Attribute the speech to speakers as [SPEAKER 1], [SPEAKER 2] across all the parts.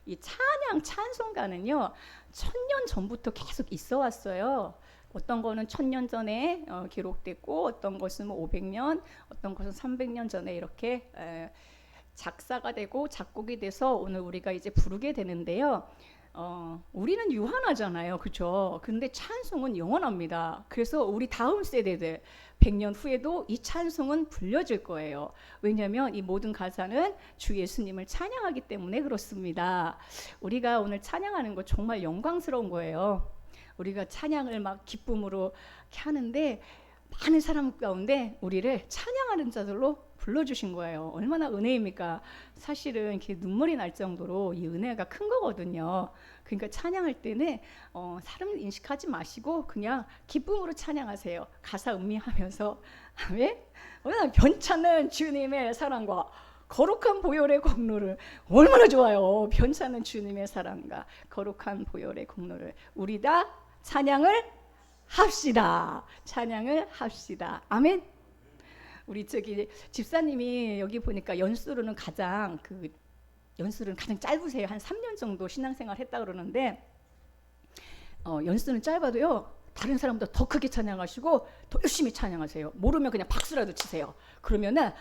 [SPEAKER 1] 이 찬양 찬송가는요 1000년 전부터 계속 있어 왔어요. 어떤 거는 1000년 전에 기록됐고 어떤 것은 500년, 어떤 것은 300년 전에 이렇게 작사가 되고 작곡이 돼서 오늘 우리가 이제 부르게 되는데요. 우리는 유한하잖아요, 그렇죠? 근데 찬송은 영원합니다. 그래서 우리 다음 세대들 100년 후에도 이 찬송은 불려질 거예요. 왜냐하면 이 모든 가사는 주 예수님을 찬양하기 때문에 그렇습니다. 우리가 오늘 찬양하는 거 정말 영광스러운 거예요. 우리가 찬양을 막 기쁨으로 하는데 많은 사람 가운데 우리를 찬양하는 자들로 불러주신 거예요. 얼마나 은혜입니까? 사실은 이렇게 눈물이 날 정도로 이 은혜가 큰 거거든요. 그러니까 찬양할 때는 사람 인식하지 마시고 그냥 기쁨으로 찬양하세요. 가사 음미하면서 아멘. 얼마나 변찮은 주님의 사랑과 거룩한 보혈의 공로를, 얼마나 좋아요. 변찮은 주님의 사랑과 거룩한 보혈의 공로를 우리 다 찬양을 합시다. 찬양을 합시다. 아멘. 우리 저기 집사님이 여기 보니까 연수로는 가장 짧으세요. 한 3년 정도 신앙생활 했다 그러는데 연수는 짧아도요 다른 사람보다 더 크게 찬양하시고 더 열심히 찬양하세요. 모르면 그냥 박수라도 치세요. 그러면은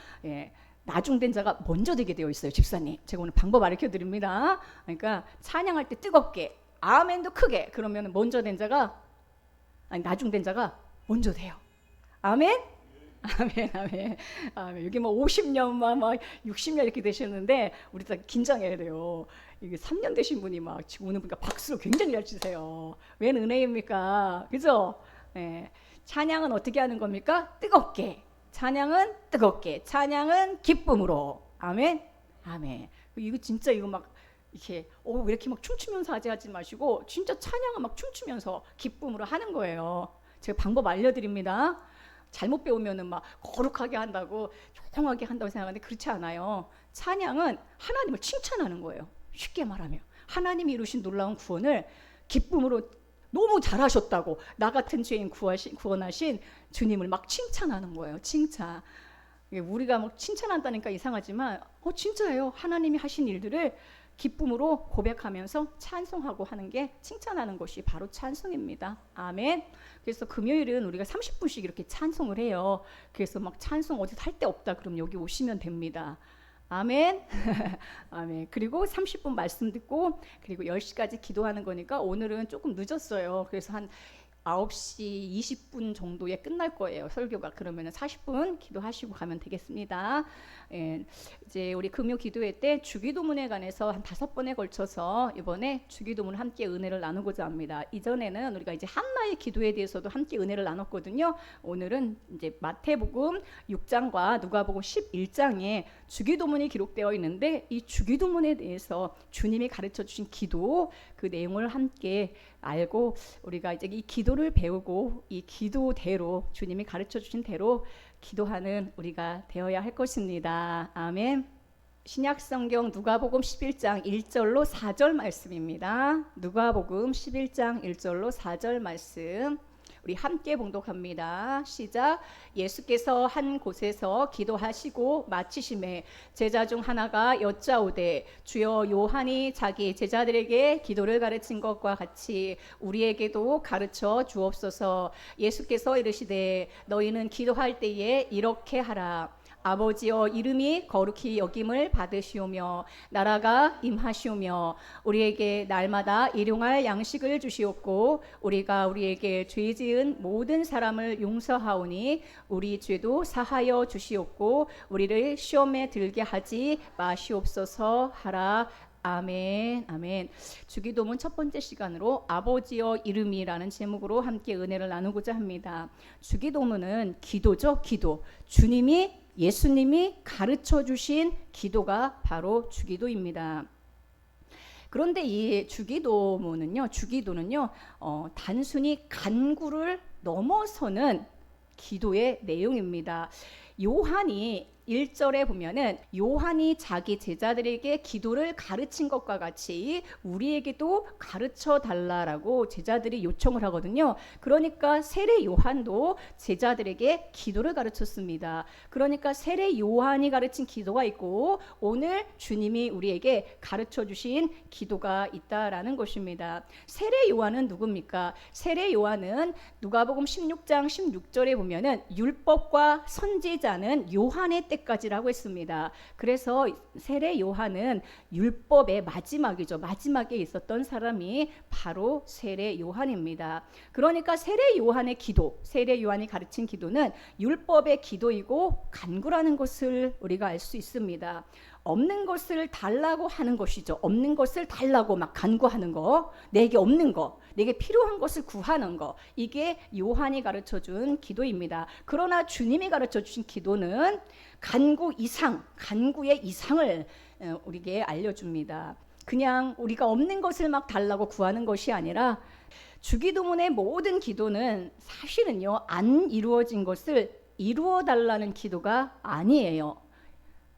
[SPEAKER 1] 나중된 자가 먼저 되게 되어 있어요. 집사님, 제가 오늘 방법 알려 드립니다. 그러니까 찬양할 때 뜨겁게 아멘도 크게, 그러면 먼저 된 자가 나중된 자가 먼저 돼요. 아멘. 아멘, 아멘, 아멘. 여기 뭐 50년, 막 60년 이렇게 되셨는데 우리 다 긴장해야 돼요. 이게 3년 되신 분이 막 지금 오늘 보니까 박수로 굉장히 잘 치세요. 웬 은혜입니까? 그죠? 네. 찬양은 어떻게 하는 겁니까? 뜨겁게. 찬양은 뜨겁게. 찬양은 기쁨으로. 아멘, 아멘. 이거 진짜 이거 막 이렇게 왜 이렇게 막 춤추면서 하지 마시고 진짜 찬양은 막 춤추면서 기쁨으로 하는 거예요. 제가 방법 알려드립니다. 잘못 배우면은 막 거룩하게 한다고 조용하게 한다고 생각하는데 그렇지 않아요. 찬양은 하나님을 칭찬하는 거예요. 쉽게 말하면 하나님이 이루신 놀라운 구원을 기쁨으로 너무 잘하셨다고 나 같은 죄인 구원하신 주님을 막 칭찬하는 거예요. 칭찬. 우리가 막 칭찬한다니까 이상하지만 진짜예요. 하나님이 하신 일들을 기쁨으로 고백하면서 찬송하고 하는 게, 칭찬하는 것이 바로 찬송입니다. 아멘. 그래서 금요일은 우리가 30분씩 이렇게 찬송을 해요. 그래서 막 찬송 어디서 할 데 없다 그럼 여기 오시면 됩니다. 아멘. 아멘. 그리고 30분 말씀 듣고 그리고 10시까지 기도하는 거니까 오늘은 조금 늦었어요. 그래서 한 9시 20분 정도에 끝날 거예요. 설교가. 그러면 40분 기도하시고 가면 되겠습니다. 이제 우리 금요 기도회 때 주기도문에 관해서 한 5번에 걸쳐서 이번에 주기도문 함께 은혜를 나누고자 합니다. 이전에는 우리가 이제 한나의 기도에 대해서도 함께 은혜를 나눴거든요. 오늘은 이제 마태복음 6장과 누가복음 11장에 주기도문이 기록되어 있는데 이 주기도문에 대해서 주님이 가르쳐 주신 기도, 그 내용을 함께 알고 우리가 이제 이 기도를 배우고 이 기도대로 주님이 가르쳐 주신 대로 기도하는 우리가 되어야 할 것입니다. 아멘. 신약성경 누가복음 11장 1절로 4절 말씀입니다. 누가복음 11장 1절로 4절 말씀 우리 함께 봉독합니다. 시작. 예수께서 한 곳에서 기도하시고 마치심에 제자 중 하나가 여짜오되 주여 요한이 자기 제자들에게 기도를 가르친 것과 같이 우리에게도 가르쳐 주옵소서. 예수께서 이르시되 너희는 기도할 때에 이렇게 하라. 아버지여 이름이 거룩히 여김을 받으시오며 나라가 임하시오며 우리에게 날마다 일용할 양식을 주시옵고 우리가 우리에게 죄 지은 모든 사람을 용서하오니 우리 죄도 사하여 주시옵고 우리를 시험에 들게 하지 마시옵소서 하라. 아멘. 아멘. 주기도문 첫 번째 시간으로 아버지여 이름이라는 제목으로 함께 은혜를 나누고자 합니다. 주기도문은 기도죠. 기도. 예수님이 가르쳐 주신 기도가 바로 주기도입니다. 그런데 이 주기도는요, 단순히 간구를 넘어서는 기도의 내용입니다. 요한이 1절에 보면은 요한이 자기 제자들에게 기도를 가르친 것과 같이 우리에게도 가르쳐 달라라고 제자들이 요청을 하거든요. 그러니까 세례 요한도 제자들에게 기도를 가르쳤습니다. 그러니까 세례 요한이 가르친 기도가 있고 오늘 주님이 우리에게 가르쳐 주신 기도가 있다라는 것입니다. 세례 요한은 누굽니까? 세례 요한은 누가복음 16장 16절에 보면은 율법과 선지자는 요한의 때까지라고 했습니다. 그래서 세례 요한은 율법의 마지막이죠. 마지막에 있었던 사람이 바로 세례 요한입니다. 그러니까 세례 요한의 기도, 세례 요한이 가르친 기도는 율법의 기도이고 간구라는 것을 우리가 알 수 있습니다. 없는 것을 달라고 하는 것이죠. 없는 것을 달라고 막 간구하는 거, 내게 없는 거, 내게 필요한 것을 구하는 거, 이게 요한이 가르쳐준 기도입니다. 그러나 주님이 가르쳐주신 기도는 간구 이상, 간구의 이상을 우리에게 알려줍니다. 그냥 우리가 없는 것을 막 달라고 구하는 것이 아니라 주기도문의 모든 기도는 사실은요, 안 이루어진 것을 이루어 달라는 기도가 아니에요.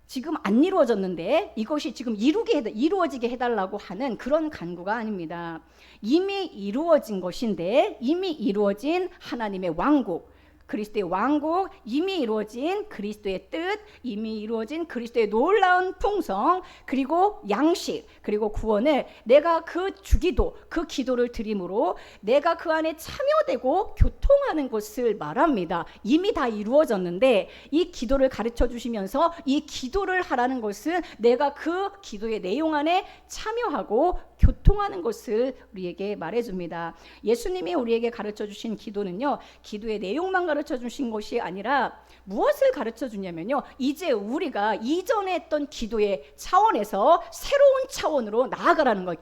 [SPEAKER 1] 지금 안 이루어졌는데 이것이 지금 이루어지게 해달라고 하는 그런 간구가 아닙니다. 이미 이루어진 것인데, 이미 이루어진 하나님의 왕국, 그리스도의 왕국, 이미 이루어진 그리스도의 뜻, 이미 이루어진 그리스도의 놀라운 풍성, 그리고 양식, 그리고 구원을 내가 그 주기도, 그 기도를 드림으로 내가 그 안에 참여되고 교통하는 것을 말합니다. 이미 다 이루어졌는데 이 기도를 가르쳐 주시면서 이 기도를 하라는 것은 내가 그 기도의 내용 안에 참여하고 교통하는 것을 우리에게 말해줍니다. 예수님이 우리에게 가르쳐 주신 기도는요, 기도의 내용만 가르쳐 주신 것이 아니라 무엇을 가르쳐 주냐면요, 이제 우리가 이전에 했던 기도의 차원에서 새로운 차원으로 나아가라는 거예요.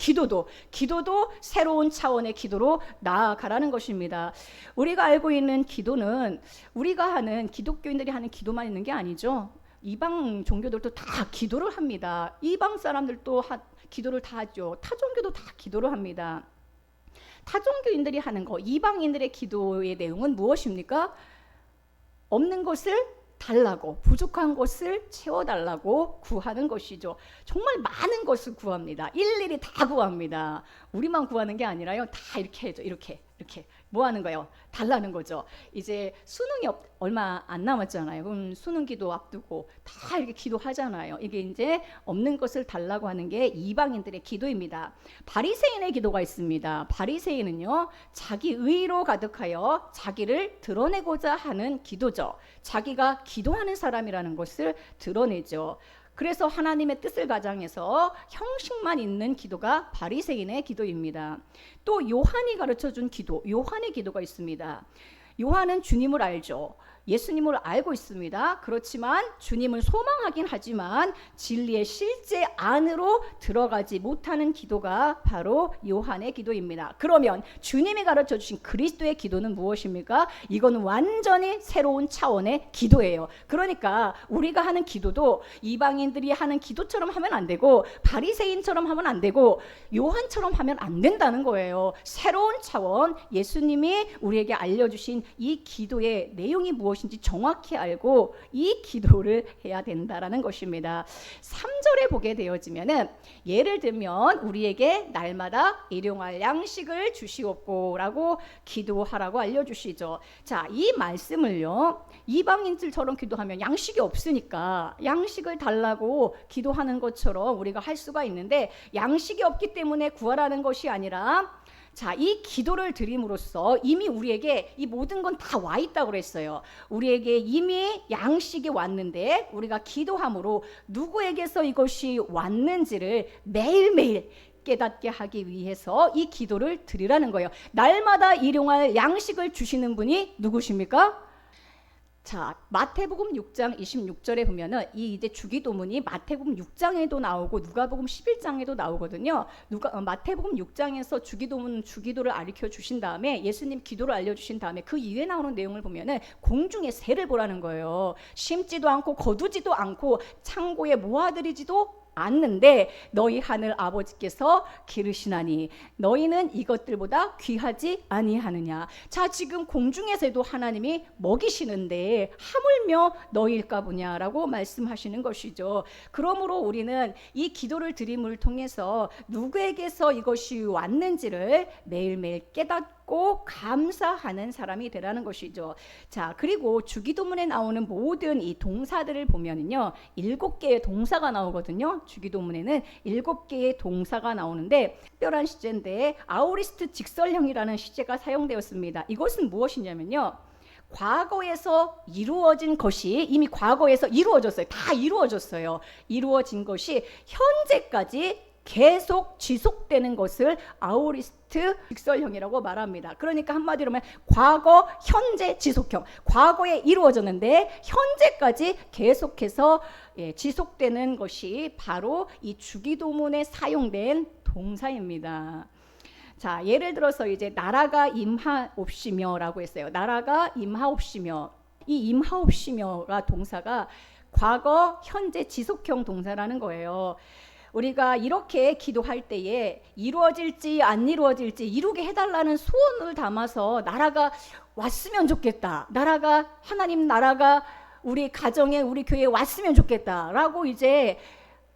[SPEAKER 1] 기도도 새로운 차원의 기도로 나아가라는 것입니다. 우리가 알고 있는 기도는 우리가 하는, 기독교인들이 하는 기도만 있는 게 아니죠. 이방 종교들도 다 기도를 합니다. 이방 사람들도 기도를 다 하죠. 타종교도 다 기도를 합니다. 타종교인들이 하는 거, 이방인들의 기도의 내용은 무엇입니까? 없는 것을 달라고, 부족한 것을 채워달라고 구하는 것이죠. 정말 많은 것을 구합니다. 일일이 다 구합니다. 우리만 구하는 게 아니라요, 다 이렇게 해줘. 이렇게 뭐 하는 거예요? 달라는 거죠. 이제 수능이 얼마 안 남았잖아요. 그럼 수능 기도 앞두고 다 이렇게 기도하잖아요. 이게 이제 없는 것을 달라고 하는 게 이방인들의 기도입니다. 바리새인의 기도가 있습니다. 바리새인은요, 자기 의로 가득하여 자기를 드러내고자 하는 기도죠. 자기가 기도하는 사람이라는 것을 드러내죠. 그래서 하나님의 뜻을 가장해서 형식만 있는 기도가 바리새인의 기도입니다. 또 요한이 가르쳐준 기도, 요한의 기도가 있습니다. 요한은 주님을 알죠. 예수님을 알고 있습니다. 그렇지만 주님을 소망하긴 하지만 진리의 실제 안으로 들어가지 못하는 기도가 바로 요한의 기도입니다. 그러면 주님이 가르쳐 주신 그리스도의 기도는 무엇입니까? 이거는 완전히 새로운 차원의 기도예요. 그러니까 우리가 하는 기도도 이방인들이 하는 기도처럼 하면 안 되고, 바리새인처럼 하면 안 되고, 요한처럼 하면 안 된다는 거예요. 새로운 차원, 예수님이 우리에게 알려주신 이 기도의 내용이 무엇인지 정확히 알고 이 기도를 해야 된다라는 것입니다. 3절에 보게 되어지면은, 예를 들면 우리에게 날마다 일용할 양식을 주시옵고라고 기도하라고 알려주시죠. 자, 이 말씀을요, 이방인들처럼 기도하면 양식이 없으니까 양식을 달라고 기도하는 것처럼 우리가 할 수가 있는데, 양식이 없기 때문에 구하라는 것이 아니라, 자, 이 기도를 드림으로써 이미 우리에게 이 모든 건 다 와 있다고 그랬어요. 우리에게 이미 양식이 왔는데 우리가 기도함으로 누구에게서 이것이 왔는지를 매일매일 깨닫게 하기 위해서 이 기도를 드리라는 거예요. 날마다 일용할 양식을 주시는 분이 누구십니까? 자, 마태복음 6장 26절에 보면은 이 이제 주기도문이 마태복음 6장에도 나오고 누가복음 11장에도 나오거든요. 마태복음 6장에서 주기도를 가르쳐 주신 다음에 예수님 기도를 알려주신 다음에 그 이후에 나오는 내용을 보면은 공중의 새를 보라는 거예요. 심지도 않고 거두지도 않고 창고에 모아들이지도 않는데 너희 하늘 아버지께서 기르시나니 너희는 이것들보다 귀하지 아니하느냐. 자, 지금 공중에서도 하나님이 먹이시는데 하물며 너희일까 보냐라고 말씀하시는 것이죠. 그러므로 우리는 이 기도를 드림을 통해서 누구에게서 이것이 왔는지를 매일매일 깨닫고 감사하는 사람이 되라는 것이죠. 자, 그리고 주기도문에 나오는 모든 이 동사들을 보면은요, 7개의 동사가 나오거든요. 주기도문에는 7개의 동사가 나오는데 특별한 시제인데 아오리스트 직설형이라는 시제가 사용되었습니다. 이것은 무엇이냐면요, 과거에서 이루어진 것이 이미 과거에서 이루어졌어요. 다 이루어졌어요. 이루어진 것이 현재까지 계속 지속되는 것을 아오리스트 직설형이라고 말합니다. 그러니까 한마디로 하면 과거, 현재, 지속형. 과거에 이루어졌는데 현재까지 계속해서 지속되는 것이 바로 이 주기도문에 사용된 동사입니다. 자, 예를 들어서 이제 나라가 임하옵시며라고 했어요. 나라가 임하옵시며. 이 임하옵시며가 동사가 과거, 현재, 지속형 동사라는 거예요. 우리가 이렇게 기도할 때에 이루어질지 안 이루어질지 이루게 해달라는 소원을 담아서 나라가 왔으면 좋겠다. 나라가, 하나님 나라가 우리 가정에, 우리 교회에 왔으면 좋겠다라고 이제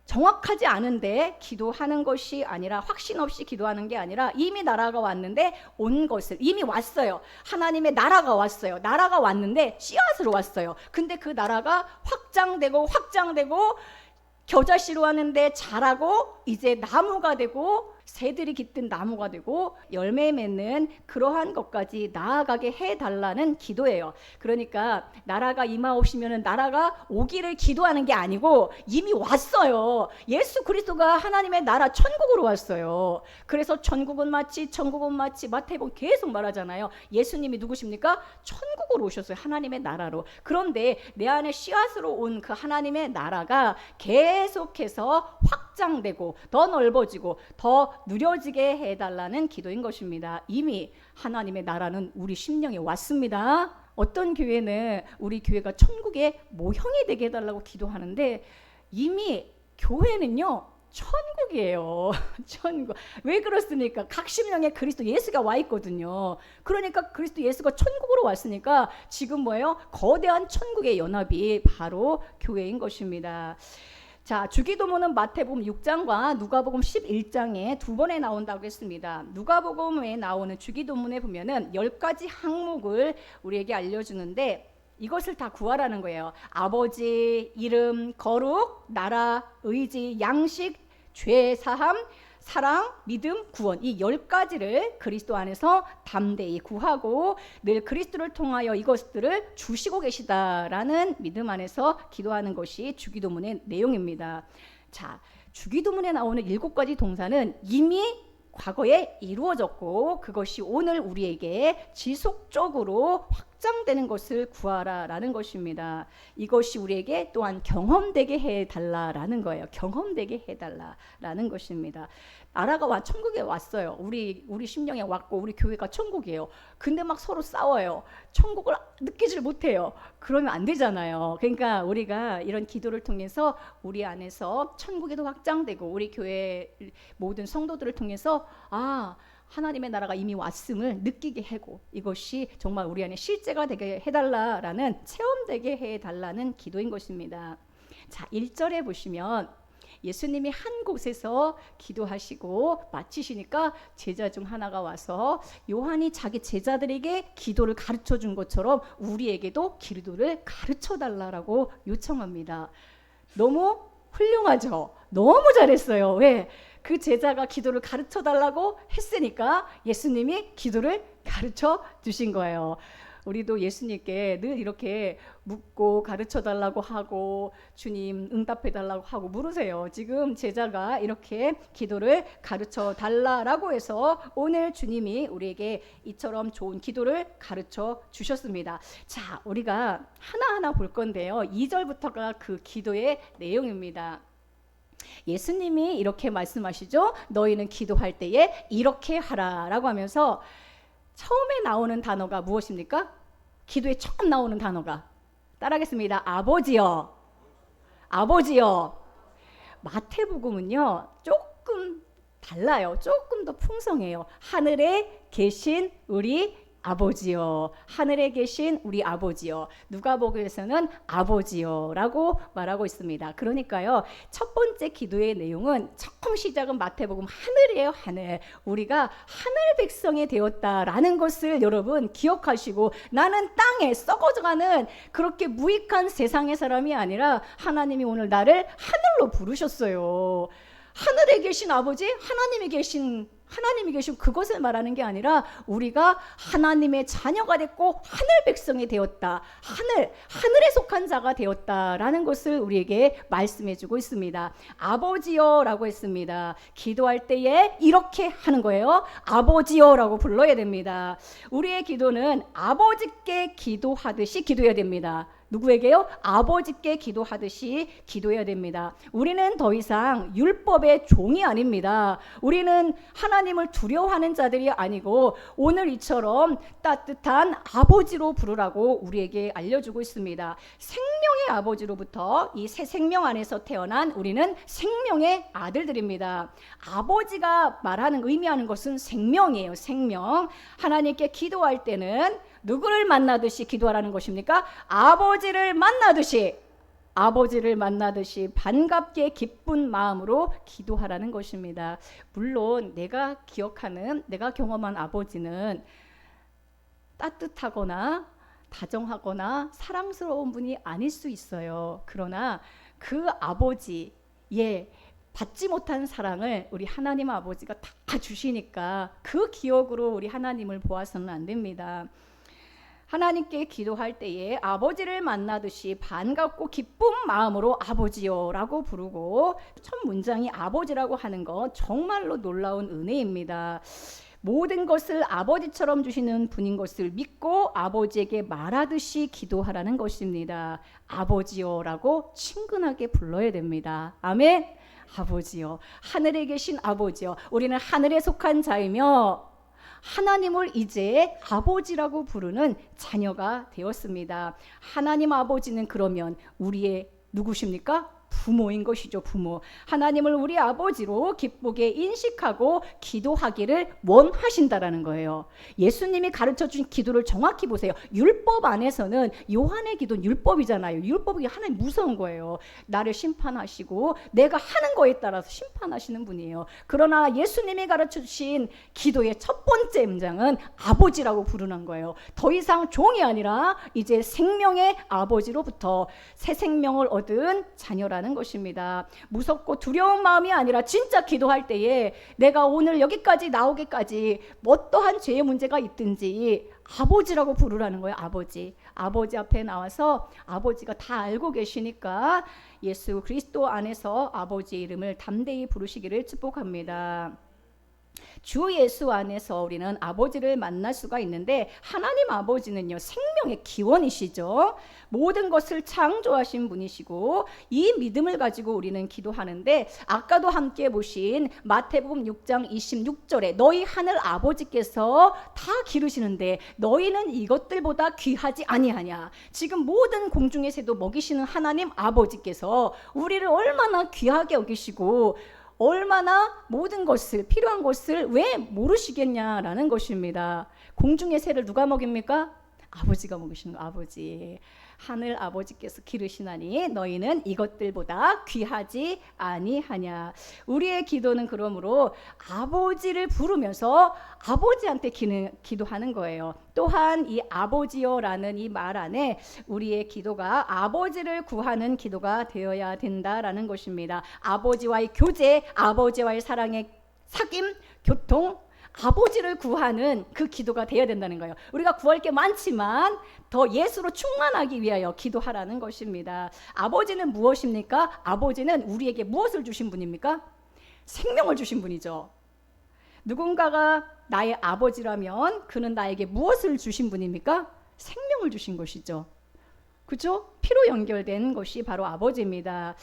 [SPEAKER 1] 정확하지 않은데 기도하는 것이 아니라, 확신 없이 기도하는 게 아니라 이미 나라가 왔는데 온 것을, 이미 왔어요. 하나님의 나라가 왔어요. 나라가 왔는데 씨앗으로 왔어요. 근데 그 나라가 확장되고 겨자씨로 하는데 자라고 이제 나무가 되고 새들이 깃든 나무가 되고 열매 맺는 그러한 것까지 나아가게 해달라는 기도예요. 그러니까 나라가 임하옵시면은 나라가 오기를 기도하는 게 아니고 이미 왔어요. 예수 그리스도가 하나님의 나라 천국으로 왔어요. 그래서 천국은 마치 마태복음 계속 말하잖아요. 예수님이 누구십니까? 천국으로 오셨어요. 하나님의 나라로. 그런데 내 안에 씨앗으로 온 그 하나님의 나라가 계속해서 확장되고 더 넓어지고 더 누려지게 해달라는 기도인 것입니다. 이미 하나님의 나라는 우리 심령에 왔습니다. 어떤 교회는 우리 교회가 천국의 모형이 되게 해달라고 기도하는데 이미 교회는요 천국이에요. 천국. 왜 그렇습니까? 각 심령에 그리스도 예수가 와 있거든요. 그러니까 그리스도 예수가 천국으로 왔으니까 지금 뭐예요? 거대한 천국의 연합이 바로 교회인 것입니다. 자, 주기도문은 마태복음 6장과 누가복음 11장에 두 번에 나온다고 했습니다. 누가복음에 나오는 주기도문에 보면은 10가지 항목을 우리에게 알려주는데 이것을 다 구하라는 거예요. 아버지, 이름, 거룩, 나라, 의지, 양식, 죄 사함, 사랑, 믿음, 구원, 이 10가지를 그리스도 안에서 담대히 구하고 늘 그리스도를 통하여 이것들을 주시고 계시다라는 믿음 안에서 기도하는 것이 주기도문의 내용입니다. 자, 주기도문에 나오는 7가지 동사는 이미 과거에 이루어졌고 그것이 오늘 우리에게 지속적으로 확장되는 것을 구하라라는 것입니다. 이것이 우리에게 또한 경험되게 해달라라는 거예요. 경험되게 해달라라는 것입니다. 나라가 천국에 왔어요. 우리 심령에 왔고 우리 교회가 천국이에요. 근데 막 서로 싸워요. 천국을 느끼질 못해요. 그러면 안 되잖아요. 그러니까 우리가 이런 기도를 통해서 우리 안에서 천국에도 확장되고 우리 교회 모든 성도들을 통해서 하나님의 나라가 이미 왔음을 느끼게 하고 이것이 정말 우리 안에 실제가 되게 해달라라는, 체험되게 해달라는 기도인 것입니다. 자, 1절에 보시면 예수님이 한 곳에서 기도하시고 마치시니까 제자 중 하나가 와서 요한이 자기 제자들에게 기도를 가르쳐 준 것처럼 우리에게도 기도를 가르쳐 달라고 요청합니다. 너무 훌륭하죠? 너무 잘했어요. 왜? 그 제자가 기도를 가르쳐 달라고 했으니까 예수님이 기도를 가르쳐 주신 거예요. 우리도 예수님께 늘 이렇게 묻고 가르쳐 달라고 하고 주님 응답해 달라고 하고 물으세요. 지금 제자가 이렇게 기도를 가르쳐 달라고 해서 오늘 주님이 우리에게 이처럼 좋은 기도를 가르쳐 주셨습니다. 자, 우리가 하나하나 볼 건데요. 2절부터가 그 기도의 내용입니다. 예수님이 이렇게 말씀하시죠. 너희는 기도할 때에 이렇게 하라라고 하면서 처음에 나오는 단어가 무엇입니까? 기도에 처음 나오는 단어가 따라하겠습니다. 아버지여. 아버지여. 마태복음은요 조금 달라요. 조금 더 풍성해요. 하늘에 계신 우리 아버지요. 하늘에 계신 우리 아버지요. 누가복음에서는 아버지요라고 말하고 있습니다. 그러니까요. 첫 번째 기도의 내용은 처음 시작은 마태복음 하늘이에요. 하늘. 우리가 하늘 백성이 되었다라는 것을 여러분 기억하시고 나는 땅에 썩어져가는 그렇게 무익한 세상의 사람이 아니라 하나님이 오늘 나를 하늘로 부르셨어요. 하늘에 계신 아버지, 하나님이 계신 그것을 말하는 게 아니라 우리가 하나님의 자녀가 됐고 하늘 백성이 되었다. 하늘에 속한 자가 되었다라는 것을 우리에게 말씀해 주고 있습니다. 아버지요라고 했습니다. 기도할 때에 이렇게 하는 거예요. 아버지요라고 불러야 됩니다. 우리의 기도는 아버지께 기도하듯이 기도해야 됩니다. 누구에게요? 아버지께 기도하듯이 기도해야 됩니다. 우리는 더 이상 율법의 종이 아닙니다. 우리는 하나님을 두려워하는 자들이 아니고 오늘 이처럼 따뜻한 아버지로 부르라고 우리에게 알려주고 있습니다. 생명의 아버지로부터 이 새 생명 안에서 태어난 우리는 생명의 아들들입니다. 아버지가 말하는 의미하는 것은 생명이에요. 생명. 하나님께 기도할 때는 누구를 만나듯이 기도하라는 것입니까? 아버지를 만나듯이 반갑게 기쁜 마음으로 기도하라는 것입니다. 물론 내가 경험한 아버지는 따뜻하거나 다정하거나 사랑스러운 분이 아닐 수 있어요. 그러나 그 아버지의 받지 못한 사랑을 우리 하나님 아버지가 다 주시니까 그 기억으로 우리 하나님을 보아서는 안 됩니다. 하나님께 기도할 때에 아버지를 만나듯이 반갑고 기쁜 마음으로 아버지요라고 부르고 첫 문장이 아버지라고 하는 건 정말로 놀라운 은혜입니다. 모든 것을 아버지처럼 주시는 분인 것을 믿고 아버지에게 말하듯이 기도하라는 것입니다. 아버지요라고 친근하게 불러야 됩니다. 아멘. 아버지요. 하늘에 계신 아버지요. 우리는 하늘에 속한 자이며 하나님을 이제 아버지라고 부르는 자녀가 되었습니다. 하나님 아버지는 그러면 우리의 누구십니까? 부모인 것이죠. 부모. 하나님을 우리 아버지로 기쁘게 인식하고 기도하기를 원하신다라는 거예요. 예수님이 가르쳐준 기도를 정확히 보세요. 율법 안에서는 요한의 기도는 율법이잖아요. 율법이 하나님 무서운 거예요. 나를 심판하시고 내가 하는 거에 따라서 심판하시는 분이에요. 그러나 예수님이 가르쳐주신 기도의 첫 번째 문장은 아버지라고 부르는 거예요. 더 이상 종이 아니라 이제 생명의 아버지로부터 새 생명을 얻은 자녀라는 것입니다. 무섭고 두려운 마음이 아니라 진짜 기도할 때에 내가 오늘 여기까지 나오기까지 어떠한 죄의 문제가 있든지 아버지라고 부르라는 거예요. 아버지 앞에 나와서 아버지가 다 알고 계시니까 예수 그리스도 안에서 아버지의 이름을 담대히 부르시기를 축복합니다. 주 예수 안에서 우리는 아버지를 만날 수가 있는데 하나님 아버지는요 생명의 기원이시죠. 모든 것을 창조하신 분이시고 이 믿음을 가지고 우리는 기도하는데 아까도 함께 보신 마태복음 6장 26절에 너희 하늘 아버지께서 다 기르시는데 너희는 이것들보다 귀하지 아니하냐. 지금 모든 공중의 새도 먹이시는 하나님 아버지께서 우리를 얼마나 귀하게 여기시고 얼마나 모든 것을 필요한 것을 왜 모르시겠냐라는 것입니다. 공중의 새를 누가 먹입니까? 아버지가 먹이시는 거. 아버지. 하늘 아버지께서 기르시나니 너희는 이것들보다 귀하지 아니하냐. 우리의 기도는 그러므로 아버지를 부르면서 아버지한테 기도하는 거예요. 또한 이 아버지요라는 이 말 안에 우리의 기도가 아버지를 구하는 기도가 되어야 된다라는 것입니다. 아버지와의 교제, 아버지와의 사랑의 사귐, 교통, 아버지를 구하는 그 기도가 되어야 된다는 거예요. 우리가 구할 게 많지만 더 예수로 충만하기 위하여 기도하라는 것입니다. 아버지는 무엇입니까? 아버지는 우리에게 무엇을 주신 분입니까? 생명을 주신 분이죠. 누군가가 나의 아버지라면 그는 나에게 무엇을 주신 분입니까? 생명을 주신 것이죠. 그죠? 피로 연결된 것이 바로 아버지입니다.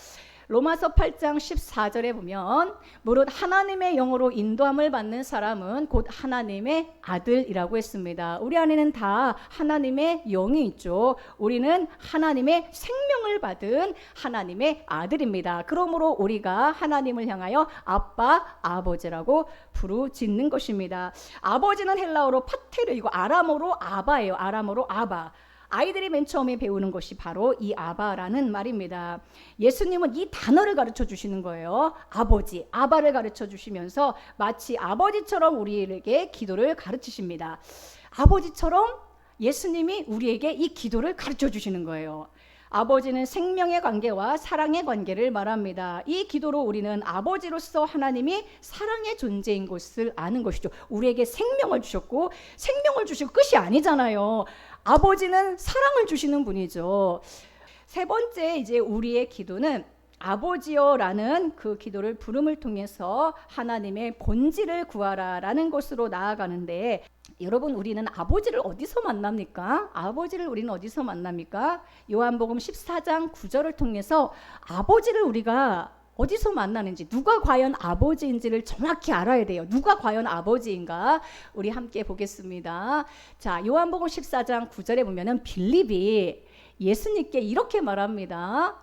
[SPEAKER 1] 로마서 8장 14절에 보면 무릇 하나님의 영으로 인도함을 받는 사람은 곧 하나님의 아들이라고 했습니다. 우리 안에는 다 하나님의 영이 있죠. 우리는 하나님의 생명을 받은 하나님의 아들입니다. 그러므로 우리가 하나님을 향하여 아빠, 아버지라고 부르짖는 것입니다. 아버지는 헬라어로 파테르이고 아람어로 아바예요. 아람어로 아바. 아이들이 맨 처음에 배우는 것이 바로 이 아바라는 말입니다. 예수님은 이 단어를 가르쳐 주시는 거예요. 아버지, 아바를 가르쳐 주시면서 마치 아버지처럼 우리에게 기도를 가르치십니다. 아버지처럼 예수님이 우리에게 이 기도를 가르쳐 주시는 거예요. 아버지는 생명의 관계와 사랑의 관계를 말합니다. 이 기도로 우리는 아버지로서 하나님이 사랑의 존재인 것을 아는 것이죠. 우리에게 생명을 주셨고 생명을 주시고 끝이 아니잖아요. 아버지는 사랑을 주시는 분이죠. 세 번째 이제 우리의 기도는 아버지여라는 그 기도를 부름을 통해서 하나님의 본질을 구하라라는 것으로 나아가는데, 여러분 우리는 아버지를 어디서 만납니까? 아버지를 우리는 어디서 만납니까? 요한복음 14장 9절을 통해서 아버지를 우리가 어디서 만나는지, 누가 과연 아버지인지를 정확히 알아야 돼요. 누가 과연 아버지인가? 우리 함께 보겠습니다. 자, 요한복음 14장 9절에 보면은 빌립이 예수님께 이렇게 말합니다.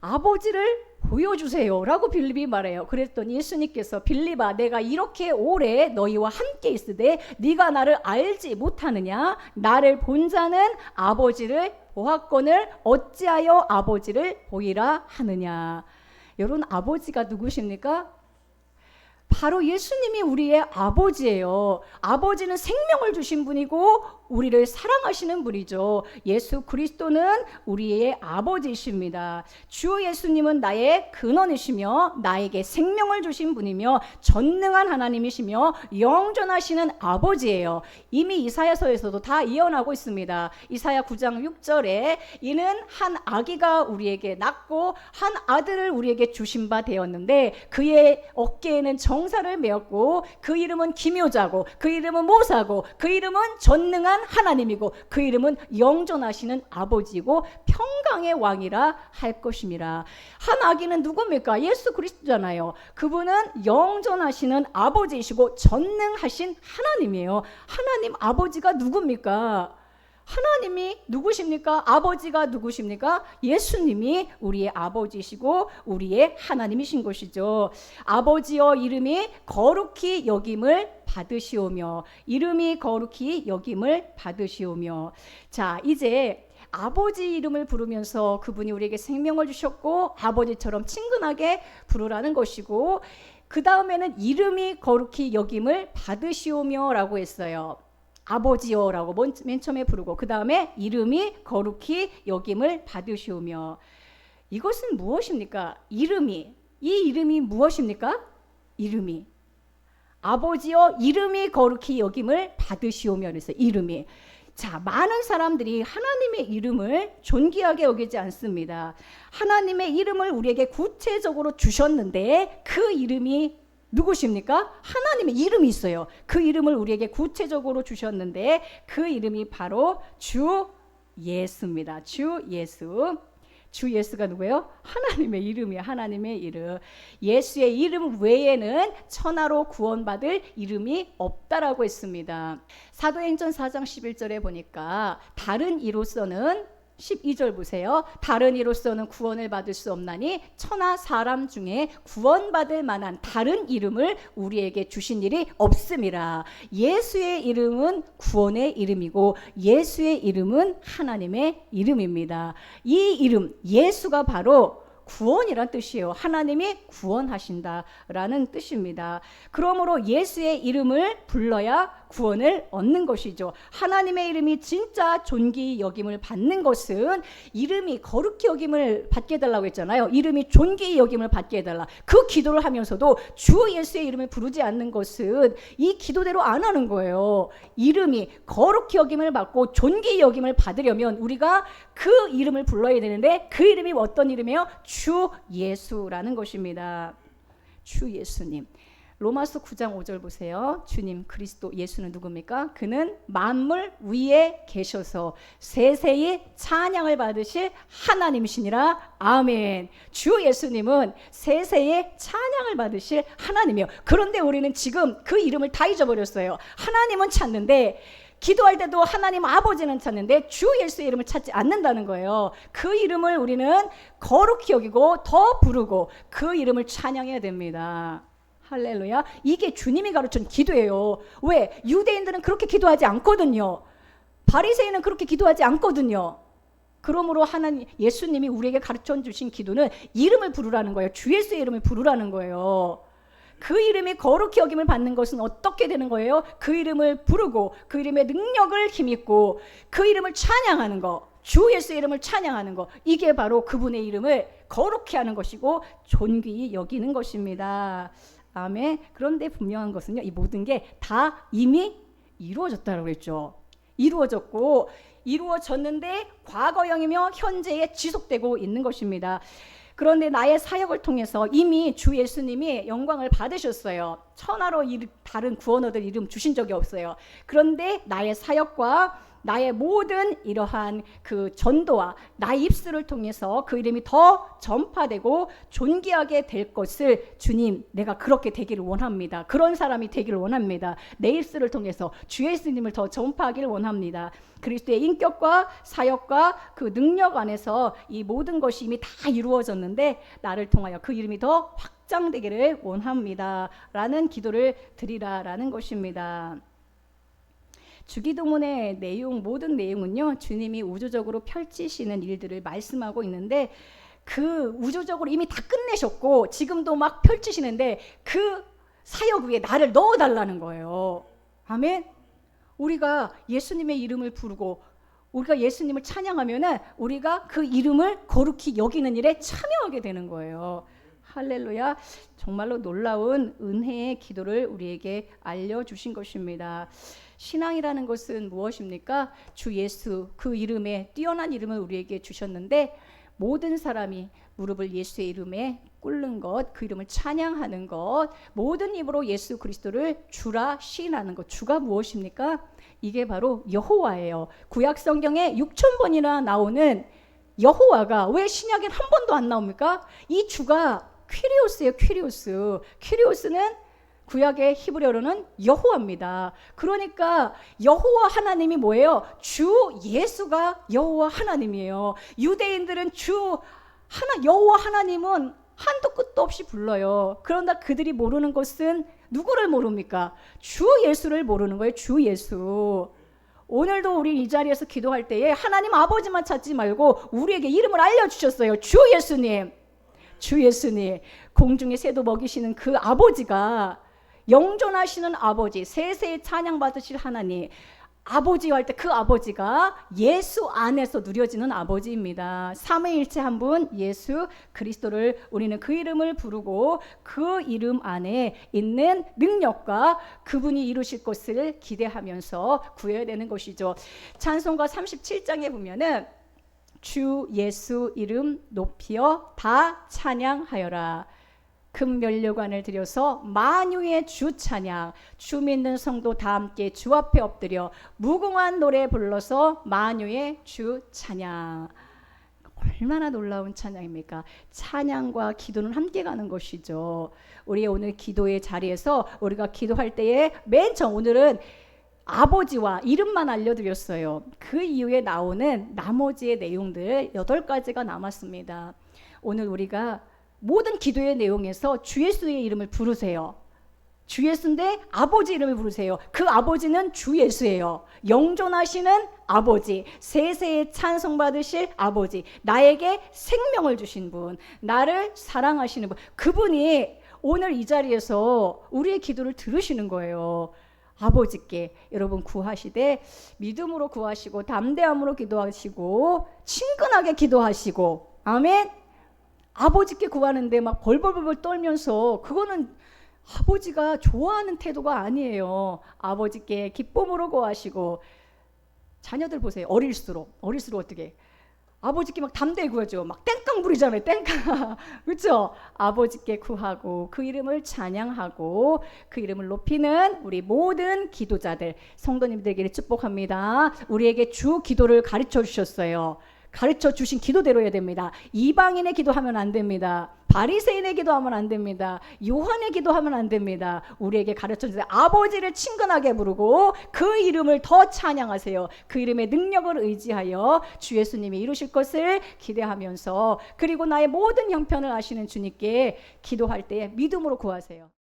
[SPEAKER 1] 아버지를 보여주세요 라고 빌립이 말해요. 그랬더니 예수님께서 빌립아, 내가 이렇게 오래 너희와 함께 있으되 네가 나를 알지 못하느냐? 나를 본 자는 아버지를 보았거늘 어찌하여 아버지를 보이라 하느냐? 여러분, 아버지가 누구십니까? 바로 예수님이 우리의 아버지예요. 아버지는 생명을 주신 분이고 우리를 사랑하시는 분이죠. 예수 그리스도는 우리의 아버지이십니다. 주 예수님은 나의 근원이시며 나에게 생명을 주신 분이며 전능한 하나님이시며 영존하시는 아버지예요. 이미 이사야서에서도 다 예언하고 있습니다. 이사야 9장 6절에 이는 한 아기가 우리에게 낳고 한 아들을 우리에게 주신 바 되었는데 그의 어깨에는 정사를 메었고 그 이름은 기묘자고 그 이름은 모사고 그 이름은 전능한 하나님이고 그 이름은 영존하시는 아버지고 평강의 왕이라 할 것입니다. 한 아기는 누굽니까? 예수 그리스도잖아요. 그분은 영존하시는 아버지이시고 전능하신 하나님이에요. 하나님 아버지가 누굽니까? 하나님이 누구십니까? 아버지가 누구십니까? 예수님이 우리의 아버지시고 우리의 하나님이신 것이죠. 아버지여 이름이 거룩히 여김을 받으시오며, 이름이 거룩히 여김을 받으시오며. 자, 이제 아버지 이름을 부르면서 그분이 우리에게 생명을 주셨고 아버지처럼 친근하게 부르라는 것이고, 그 다음에는 이름이 거룩히 여김을 받으시오며 라고 했어요. 아버지여라고 맨 처음에 부르고 그 다음에 이름이 거룩히 여김을 받으시오며. 이것은 무엇입니까? 이 이름이 무엇입니까? 이름이 아버지여 이름이 거룩히 여김을 받으시오며. 그래서 이름이, 자, 많은 사람들이 하나님의 이름을 존귀하게 여기지 않습니다. 하나님의 이름을 우리에게 구체적으로 주셨는데 그 이름이 누구십니까? 하나님의 이름이 있어요. 그 이름을 우리에게 구체적으로 주셨는데 그 이름이 바로 주 예수입니다. 주 예수. 주 예수가 누구예요? 하나님의 이름이에요. 하나님의 이름. 예수의 이름 외에는 천하로 구원받을 이름이 없다라고 했습니다. 사도행전 4장 11절에 보니까 다른 이로서는, 12절 보세요. 다른 이로서는 구원을 받을 수 없나니 천하 사람 중에 구원받을 만한 다른 이름을 우리에게 주신 일이 없음이라. 예수의 이름은 구원의 이름이고 예수의 이름은 하나님의 이름입니다. 이 이름 예수가 바로 구원이란 뜻이에요. 하나님이 구원하신다라는 뜻입니다. 그러므로 예수의 이름을 불러야 구원을 얻는 것이죠. 하나님의 이름이 진짜 존귀 여김을 받는 것은 이름이 거룩히 여김을 받게 해달라고 했잖아요. 이름이 존귀 여김을 받게 해달라. 그 기도를 하면서도 주 예수의 이름을 부르지 않는 것은 이 기도대로 안 하는 거예요. 이름이 거룩히 여김을 받고 존귀 여김을 받으려면 우리가 그 이름을 불러야 되는데 그 이름이 어떤 이름이에요? 주 예수라는 것입니다. 주 예수님. 로마서 9장 5절 보세요. 주님 그리스도 예수는 누굽니까? 그는 만물 위에 계셔서 세세히 찬양을 받으실 하나님이시니라. 아멘. 주 예수님은 세세히 찬양을 받으실 하나님이에요. 그런데 우리는 지금 그 이름을 다 잊어버렸어요. 하나님은 찾는데, 기도할 때도 하나님 아버지는 찾는데 주 예수의 이름을 찾지 않는다는 거예요. 그 이름을 우리는 거룩히 여기고 더 부르고 그 이름을 찬양해야 됩니다. 할렐루야. 이게 주님이 가르친 기도예요. 왜? 유대인들은 그렇게 기도하지 않거든요. 바리새인은 그렇게 기도하지 않거든요. 그러므로 하나님 예수님이 우리에게 가르쳐 주신 기도는 이름을 부르라는 거예요. 주 예수의 이름을 부르라는 거예요. 그 이름이 거룩히 여김을 받는 것은 어떻게 되는 거예요? 그 이름을 부르고 그 이름의 능력을 힘입고 그 이름을 찬양하는 거, 주 예수의 이름을 찬양하는 거, 이게 바로 그분의 이름을 거룩히 하는 것이고 존귀히 여기는 것입니다. 아멘. 그런데 분명한 것은요, 이 모든 게 다 이미 이루어졌다고 그랬죠. 이루어졌고 이루어졌는데 과거형이며 현재에 지속되고 있는 것입니다. 그런데 나의 사역을 통해서 이미 주 예수님이 영광을 받으셨어요. 천하로 다른 구원 얻을 이름 주신 적이 없어요. 그런데 나의 사역과 나의 모든 이러한 그 전도와 나의 입술을 통해서 그 이름이 더 전파되고 존귀하게 될 것을 주님, 내가 그렇게 되기를 원합니다. 그런 사람이 되기를 원합니다. 내 입술을 통해서 주 예수님을 더 전파하기를 원합니다. 그리스도의 인격과 사역과 그 능력 안에서 이 모든 것이 이미 다 이루어졌는데 나를 통하여 그 이름이 더 확장되기를 원합니다. 라는 기도를 드리라라는 것입니다. 주기도문의 내용, 모든 내용은요, 주님이 우주적으로 펼치시는 일들을 말씀하고 있는데 그 우주적으로 이미 다 끝내셨고 지금도 막 펼치시는데 그 사역 위에 나를 넣어달라는 거예요. 아멘. 우리가 예수님의 이름을 부르고 우리가 예수님을 찬양하면은 우리가 그 이름을 거룩히 여기는 일에 참여하게 되는 거예요. 할렐루야. 정말로 놀라운 은혜의 기도를 우리에게 알려주신 것입니다. 신앙이라는 것은 무엇입니까? 주 예수 그 이름에 뛰어난 이름을 우리에게 주셨는데 모든 사람이 무릎을 예수의 이름에 꿇는 것, 그 이름을 찬양하는 것, 모든 입으로 예수 그리스도를 주라 시인하는 것. 주가 무엇입니까? 이게 바로 여호와예요. 구약 성경에 6,000번이나 나오는 여호와가 왜 신약엔 한 번도 안 나옵니까? 이 주가 퀴리오스예요. 퀴리오스는 구약의 히브리어로는 여호와입니다. 그러니까 여호와 하나님이 뭐예요? 주 예수가 여호와 하나님이에요. 유대인들은 여호와 하나님은 한도 끝도 없이 불러요. 그런데 그들이 모르는 것은 누구를 모릅니까? 주 예수를 모르는 거예요. 주 예수. 오늘도 우리 이 자리에서 기도할 때에 하나님 아버지만 찾지 말고 우리에게 이름을 알려주셨어요. 주 예수님. 주 예수님. 공중의 새도 먹이시는 그 아버지가, 영존하시는 아버지, 세세히 찬양받으실 하나님, 아버지 할 때 그 아버지가 예수 안에서 누려지는 아버지입니다. 삼위일체 한 분 예수 그리스도를 우리는 그 이름을 부르고 그 이름 안에 있는 능력과 그분이 이루실 것을 기대하면서 구해야 되는 것이죠. 찬송가 37장에 보면은 주 예수 이름 높이어 다 찬양하여라. 금면류관을 들여서 만유의 주 찬양, 주 믿는 성도 다 함께 주 앞에 엎드려 무궁한 노래 불러서 만유의 주 찬양. 얼마나 놀라운 찬양입니까? 찬양과 기도는 함께 가는 것이죠. 우리 오늘 기도의 자리에서 우리가 기도할 때에 맨 처음 오늘은 아버지와 이름만 알려드렸어요. 그 이후에 나오는 나머지의 내용들 8가지가 남았습니다. 오늘 우리가 모든 기도의 내용에서 주 예수의 이름을 부르세요. 주 예수인데 아버지 이름을 부르세요. 그 아버지는 주 예수예요. 영존하시는 아버지, 세세에 찬송받으실 아버지, 나에게 생명을 주신 분, 나를 사랑하시는 분, 그분이 오늘 이 자리에서 우리의 기도를 들으시는 거예요. 아버지께 여러분 구하시되 믿음으로 구하시고 담대함으로 기도하시고 친근하게 기도하시고, 아멘. 아버지께 구하는데 막 벌벌벌 떨면서 그거는 아버지가 좋아하는 태도가 아니에요. 아버지께 기쁨으로 구하시고, 자녀들 보세요. 어릴수록 어떻게 아버지께 막 담대히 구하죠. 막 땡깡 부리잖아요. 땡깡. 그렇죠? 아버지께 구하고 그 이름을 찬양하고 그 이름을 높이는 우리 모든 기도자들, 성도님들에게 축복합니다. 우리에게 주 기도를 가르쳐 주셨어요. 가르쳐 주신 기도대로 해야 됩니다. 이방인의 기도하면 안 됩니다. 바리새인의 기도하면 안 됩니다. 요한의 기도하면 안 됩니다. 우리에게 가르쳐 주세요. 아버지를 친근하게 부르고 그 이름을 더 찬양하세요. 그 이름의 능력을 의지하여 주 예수님이 이루실 것을 기대하면서, 그리고 나의 모든 형편을 아시는 주님께 기도할 때 믿음으로 구하세요.